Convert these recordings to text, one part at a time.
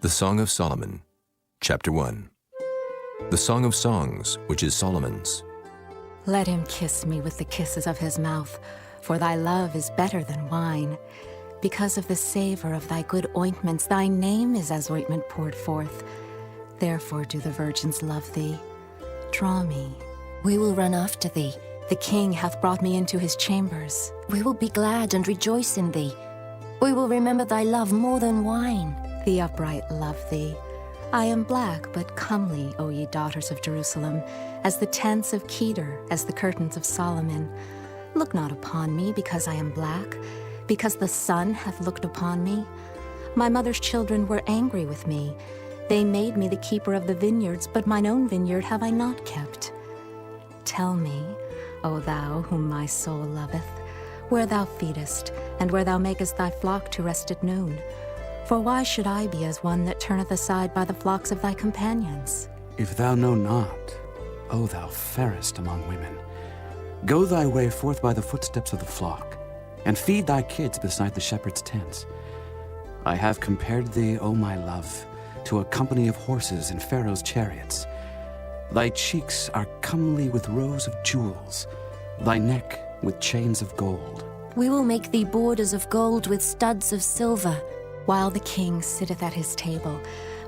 The Song of Solomon, Chapter 1. The Song of Songs, which is Solomon's. Let him kiss me with the kisses of his mouth, for thy love is better than wine. Because of the savor of thy good ointments, thy name is as ointment poured forth. Therefore do the virgins love thee. Draw me. We will run after thee. The king hath brought me into his chambers. We will be glad and rejoice in thee. We will remember thy love more than wine. The upright love thee. I am black but comely, O ye daughters of Jerusalem, as the tents of Kedar, as the curtains of Solomon. Look not upon me because I am black, because the sun hath looked upon me. My mother's children were angry with me. They made me the keeper of the vineyards, but mine own vineyard have I not kept. Tell me, O thou whom my soul loveth, where thou feedest, and where thou makest thy flock to rest at noon. For why should I be as one that turneth aside by the flocks of thy companions? If thou know not, O thou fairest among women, go thy way forth by the footsteps of the flock, and feed thy kids beside the shepherd's tents. I have compared thee, O my love, to a company of horses in Pharaoh's chariots. Thy cheeks are comely with rows of jewels, thy neck with chains of gold. We will make thee borders of gold with studs of silver. While the king sitteth at his table,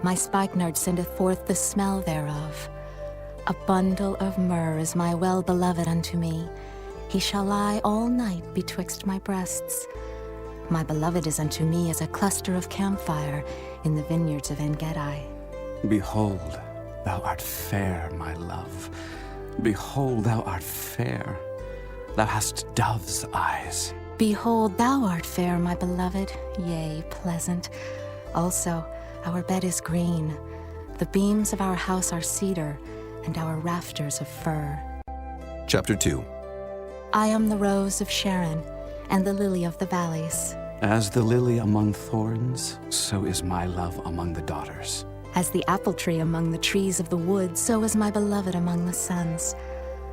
my spikenard sendeth forth the smell thereof. A bundle of myrrh is my well-beloved unto me. He shall lie all night betwixt my breasts. My beloved is unto me as a cluster of camphire in the vineyards of En-Gedi. Behold, thou art fair, my love. Behold, thou art fair. Thou hast dove's eyes. Behold, thou art fair, my beloved, yea, pleasant. Also, our bed is green. The beams of our house are cedar, and our rafters of fir. Chapter 2. I am the rose of Sharon, and the lily of the valleys. As the lily among thorns, so is my love among the daughters. As the apple tree among the trees of the wood, so is my beloved among the sons.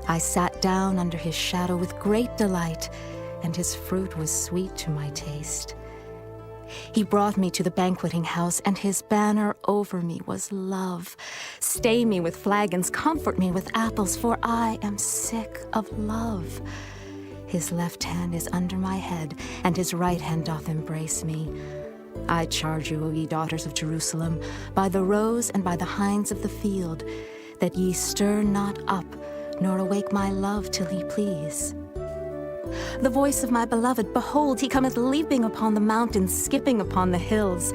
I sat down under his shadow with great delight, and his fruit was sweet to my taste. He brought me to the banqueting house, and his banner over me was love. Stay me with flagons, comfort me with apples, for I am sick of love. His left hand is under my head, and his right hand doth embrace me. I charge you, O ye daughters of Jerusalem, by the roes and by the hinds of the field, that ye stir not up, nor awake my love till he please. The voice of my beloved, behold, he cometh leaping upon the mountains, skipping upon the hills.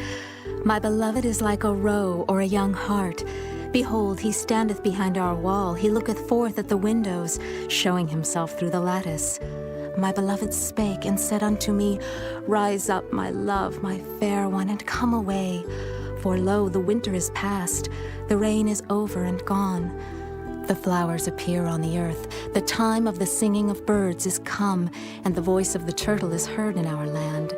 My beloved is like a roe or a young hart. Behold, he standeth behind our wall, he looketh forth at the windows, showing himself through the lattice. My beloved spake and said unto me, Rise up, my love, my fair one, and come away. For lo, the winter is past, the rain is over and gone. The flowers appear on the earth, the time of the singing of birds is come, and the voice of the turtle is heard in our land.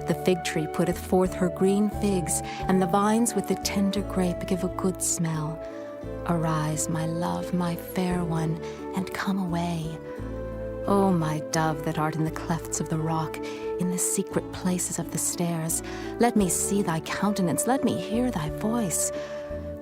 The fig tree putteth forth her green figs, and the vines with the tender grape give a good smell. Arise, my love, my fair one, and come away. O my dove that art in the clefts of the rock, in the secret places of the stairs, let me see thy countenance, let me hear thy voice.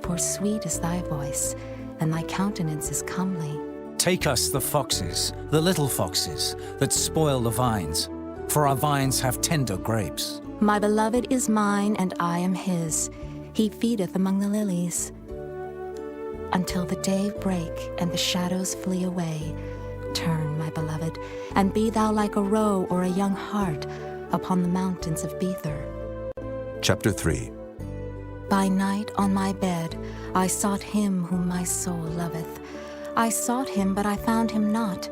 For sweet is thy voice, and thy countenance is comely. Take us the foxes, the little foxes, that spoil the vines, for our vines have tender grapes. My beloved is mine, and I am his. He feedeth among the lilies. Until the day break, and the shadows flee away, turn, my beloved, and be thou like a roe or a young hart upon the mountains of Bether. Chapter 3. By night on my bed I sought him whom my soul loveth. I sought him, but I found him not.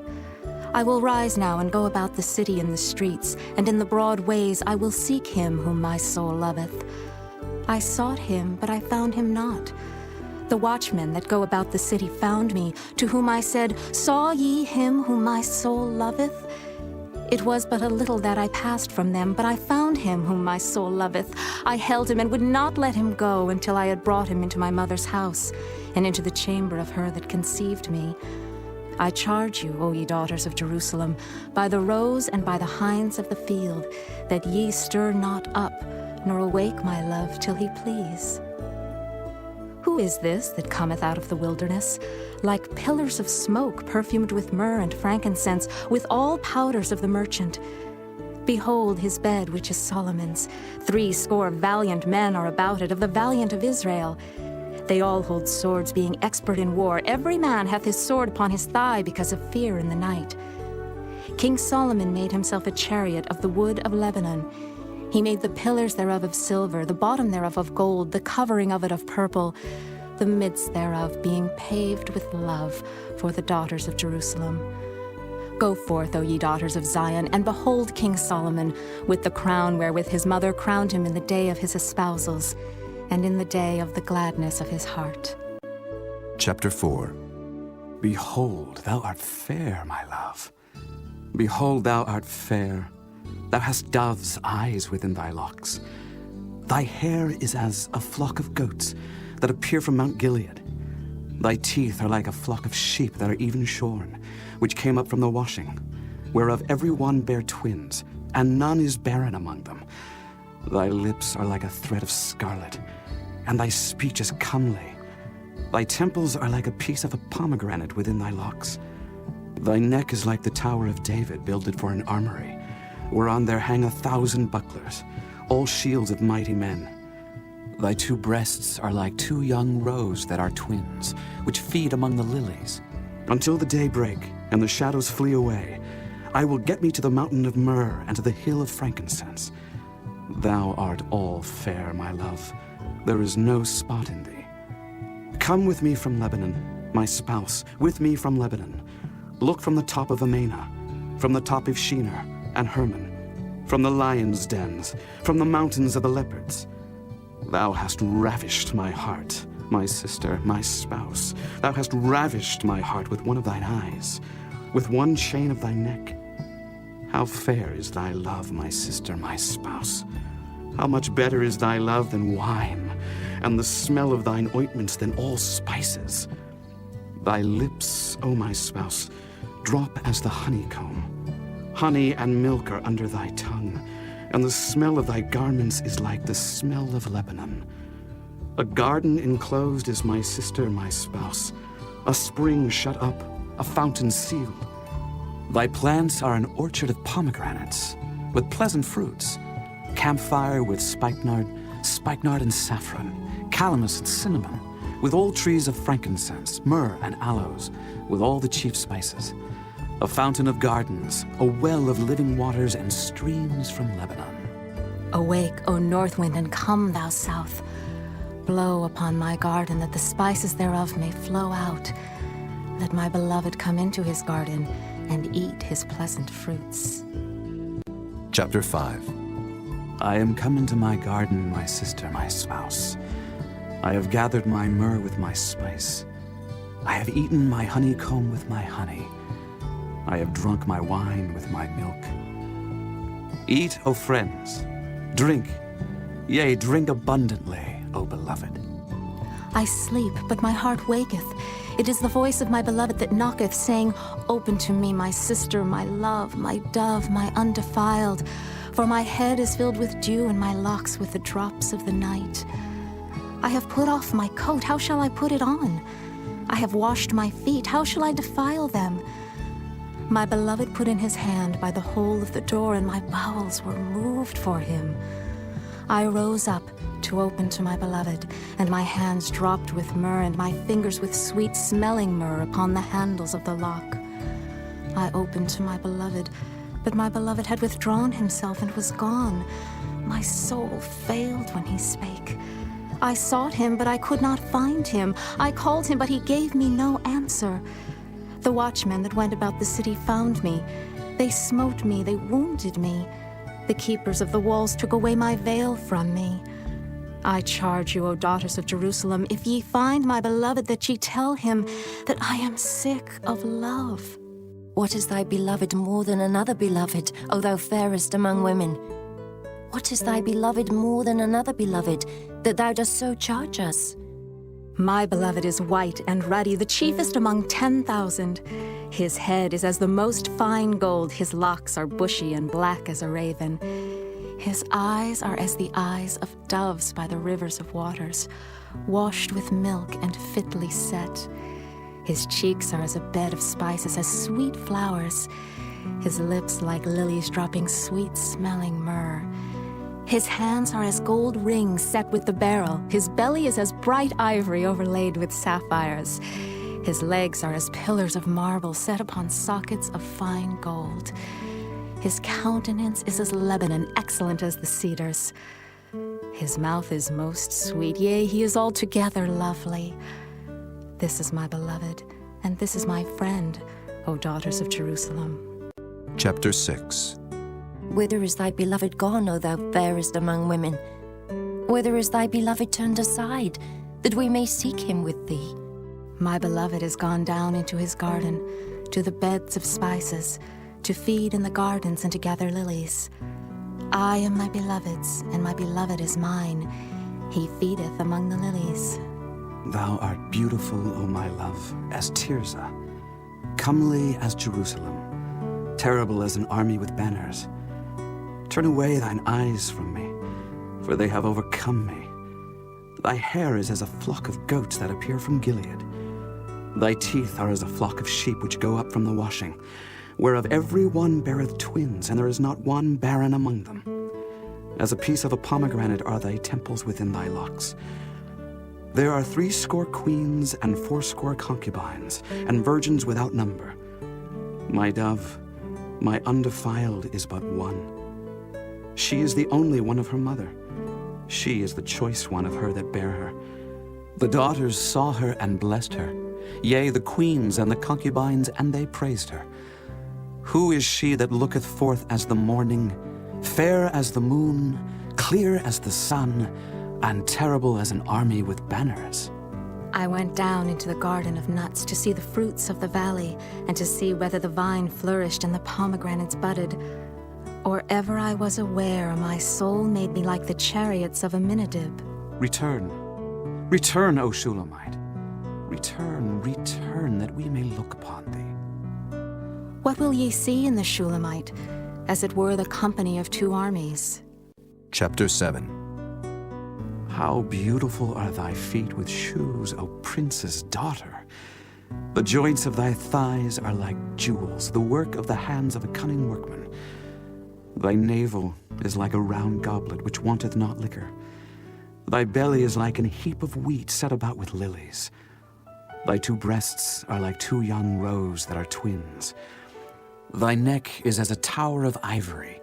I will rise now and go about the city in the streets, and in the broad ways I will seek him whom my soul loveth. I sought him, but I found him not. The watchmen that go about the city found me, to whom I said, Saw ye him whom my soul loveth? It was but a little that I passed from them, but I found him whom my soul loveth. I held him and would not let him go until I had brought him into my mother's house, and into the chamber of her that conceived me. I charge you, O ye daughters of Jerusalem, by the roes and by the hinds of the field, that ye stir not up, nor awake my love till he please. Who is this that cometh out of the wilderness, like pillars of smoke perfumed with myrrh and frankincense, with all powders of the merchant? Behold his bed, which is Solomon's. 80 valiant men are about it, of the valiant of Israel. They all hold swords, being expert in war. Every man hath his sword upon his thigh, because of fear in the night. King Solomon made himself a chariot of the wood of Lebanon. He made the pillars thereof of silver, the bottom thereof of gold, the covering of it of purple, the midst thereof being paved with love for the daughters of Jerusalem. Go forth, O ye daughters of Zion, and behold King Solomon, with the crown wherewith his mother crowned him in the day of his espousals, and in the day of the gladness of his heart. Chapter 4. Behold, thou art fair, my love. Behold, thou art fair. Thou hast dove's eyes within thy locks. Thy hair is as a flock of goats that appear from Mount Gilead. Thy teeth are like a flock of sheep that are even shorn, which came up from the washing, whereof every one bare twins, and none is barren among them. Thy lips are like a thread of scarlet, and thy speech is comely. Thy temples are like a piece of a pomegranate within thy locks. Thy neck is like the tower of David, builded for an armory, whereon there hang 1,000 bucklers, all shields of mighty men. Thy 2 breasts are like 2 young roes that are twins, which feed among the lilies. Until the day break, and the shadows flee away, I will get me to the mountain of myrrh, and to the hill of frankincense. Thou art all fair, my love. There is no spot in thee. Come with me from Lebanon, my spouse, with me from Lebanon. Look from the top of Amana, from the top of Shinar and Hermon, from the lions' dens, from the mountains of the leopards. Thou hast ravished my heart, my sister, my spouse. Thou hast ravished my heart with one of thine eyes, with one chain of thy neck. How fair is thy love, my sister, my spouse. How much better is thy love than wine, and the smell of thine ointments than all spices. Thy lips, O my spouse, drop as the honeycomb. Honey and milk are under thy tongue, and the smell of thy garments is like the smell of Lebanon. A garden enclosed is my sister, my spouse, a spring shut up, a fountain sealed. Thy plants are an orchard of pomegranates, with pleasant fruits, camphire with spikenard and saffron, calamus and cinnamon, with all trees of frankincense, myrrh and aloes, with all the chief spices. A fountain of gardens, a well of living waters, and streams from Lebanon. Awake, O north wind, and come, thou south. Blow upon my garden, that the spices thereof may flow out. Let my beloved come into his garden, and eat his pleasant fruits. Chapter 5. I am come into my garden, my sister, my spouse. I have gathered my myrrh with my spice. I have eaten my honeycomb with my honey. I have drunk my wine with my milk. Eat, O friends, drink, yea, drink abundantly, O beloved. I sleep, but my heart waketh. It is the voice of my beloved that knocketh, saying, Open to me, my sister, my love, my dove, my undefiled. For my head is filled with dew, and my locks with the drops of the night. I have put off my coat, how shall I put it on? I have washed my feet, how shall I defile them? My beloved put in his hand by the hole of the door, and my bowels were moved for him. I rose up to open to my beloved, and my hands dropped with myrrh, and my fingers with sweet-smelling myrrh upon the handles of the lock. I opened to my beloved, but my beloved had withdrawn himself and was gone. My soul failed when he spake. I sought him, but I could not find him. I called him, but he gave me no answer. The watchmen that went about the city found me. They smote me, they wounded me. The keepers of the walls took away my veil from me. I charge you, O daughters of Jerusalem, if ye find my beloved, that ye tell him that I am sick of love. What is thy beloved more than another beloved, O thou fairest among women? What is thy beloved more than another beloved, that thou dost so charge us? My beloved is white and ruddy, the chiefest among 10,000. His head is as the most fine gold, his locks are bushy and black as a raven. His eyes are as the eyes of doves by the rivers of waters, washed with milk and fitly set. His cheeks are as a bed of spices, as sweet flowers. His lips like lilies dropping sweet-smelling myrrh. His hands are as gold rings set with the beryl. His belly is as bright ivory overlaid with sapphires. His legs are as pillars of marble set upon sockets of fine gold. His countenance is as Lebanon, excellent as the cedars. His mouth is most sweet, yea, he is altogether lovely. This is my beloved, and this is my friend, O daughters of Jerusalem. Chapter 6. Whither is thy beloved gone, O thou fairest among women? Whither is thy beloved turned aside, that we may seek him with thee? My beloved is gone down into his garden, to the beds of spices, to feed in the gardens and to gather lilies. I am my beloved's, and my beloved is mine. He feedeth among the lilies. Thou art beautiful, O my love, as Tirzah, comely as Jerusalem, terrible as an army with banners. Turn away thine eyes from me, for they have overcome me. Thy hair is as a flock of goats that appear from Gilead. Thy teeth are as a flock of sheep which go up from the washing, whereof every one beareth twins, and there is not one barren among them. As a piece of a pomegranate are thy temples within thy locks. There are 80 queens and 80 concubines, and virgins without number. My dove, my undefiled, is but one. She is the only one of her mother. She is the choice one of her that bare her. The daughters saw her and blessed her. Yea, the queens and the concubines, and they praised her. Who is she that looketh forth as the morning, fair as the moon, clear as the sun, and terrible as an army with banners? I went down into the garden of nuts to see the fruits of the valley, and to see whether the vine flourished and the pomegranates budded. Or ever I was aware, my soul made me like the chariots of Aminadab. Return, return, O Shulamite. Return, return, that we may look upon thee. What will ye see in the Shulamite, as it were the company of 2 armies? Chapter 7. How beautiful are thy feet with shoes, O prince's daughter! The joints of thy thighs are like jewels, the work of the hands of a cunning workman. Thy navel is like a round goblet which wanteth not liquor. Thy belly is like an heap of wheat set about with lilies. Thy 2 breasts are like 2 young roes that are twins. Thy neck is as a tower of ivory.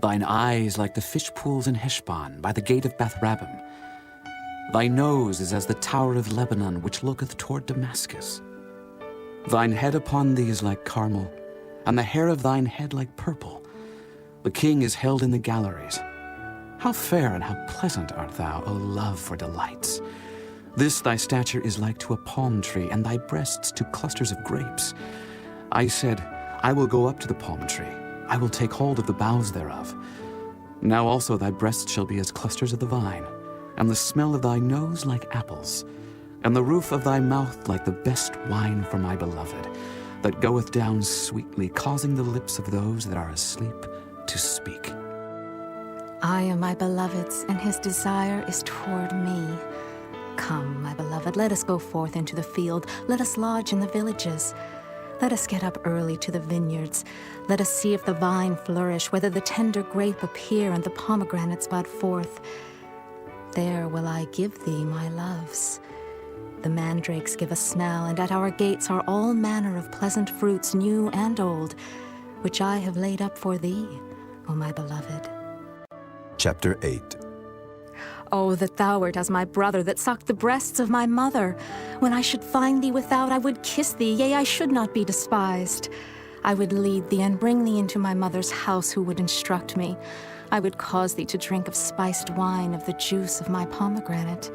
Thine eyes like the fish pools in Heshbon by the gate of Beth-rabbim. Thy nose is as the tower of Lebanon which looketh toward Damascus. Thine head upon thee is like Carmel, and the hair of thine head like purple. The king is held in the galleries. How fair and how pleasant art thou, O love, for delights! This thy stature is like to a palm tree, and thy breasts to clusters of grapes. I said, I will go up to the palm tree. I will take hold of the boughs thereof. Now also thy breasts shall be as clusters of the vine, and the smell of thy nose like apples, and the roof of thy mouth like the best wine for my beloved, that goeth down sweetly, causing the lips of those that are asleep to speak. I am my beloved's, and his desire is toward me. Come, my beloved, let us go forth into the field. Let us lodge in the villages. Let us get up early to the vineyards. Let us see if the vine flourish, whether the tender grape appear and the pomegranates bud forth. There will I give thee my loves. The mandrakes give a smell, and at our gates are all manner of pleasant fruits, new and old, which I have laid up for thee, O my beloved. Chapter 8. Oh, that thou wert as my brother, that sucked the breasts of my mother. When I should find thee without, I would kiss thee, yea, I should not be despised. I would lead thee and bring thee into my mother's house, who would instruct me. I would cause thee to drink of spiced wine, of the juice of my pomegranate.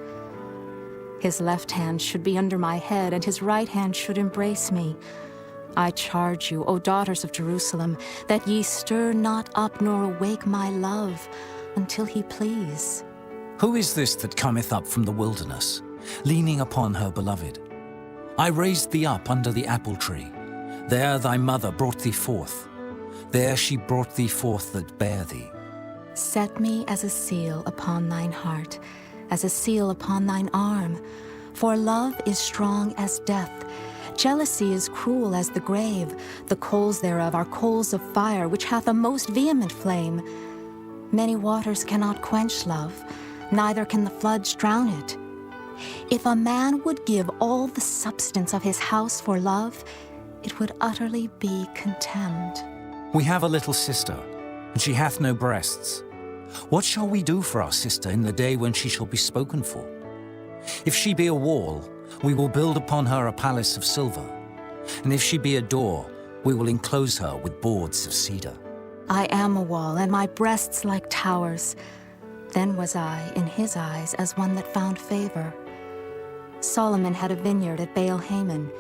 His left hand should be under my head, and his right hand should embrace me. I charge you, O daughters of Jerusalem, that ye stir not up nor awake my love, until he please. Who is this that cometh up from the wilderness, leaning upon her beloved? I raised thee up under the apple tree. There thy mother brought thee forth. There she brought thee forth that bare thee. Set me as a seal upon thine heart, as a seal upon thine arm. For love is strong as death. Jealousy is cruel as the grave. The coals thereof are coals of fire, which hath a most vehement flame. Many waters cannot quench love, neither can the floods drown it. If a man would give all the substance of his house for love, it would utterly be contemned. We have a little sister, and she hath no breasts. What shall we do for our sister in the day when she shall be spoken for? If she be a wall, we will build upon her a palace of silver. And if she be a door, we will enclose her with boards of cedar. I am a wall, and my breasts like towers. Then was I, in his eyes, as one that found favor. Solomon had a vineyard at Baal-Hamon.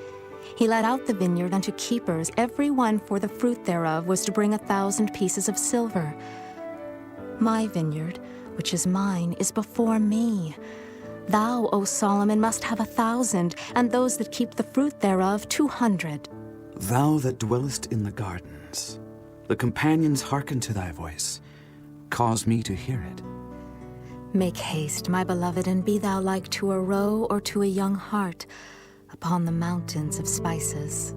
He let out the vineyard unto keepers. Every one for the fruit thereof was to bring 1,000 pieces of silver. My vineyard, which is mine, is before me. Thou, O Solomon, must have 1,000, and those that keep the fruit thereof 200. Thou that dwellest in the gardens, the companions hearken to thy voice. Cause me to hear it. Make haste, my beloved, and be thou like to a roe or to a young hart upon the mountains of spices.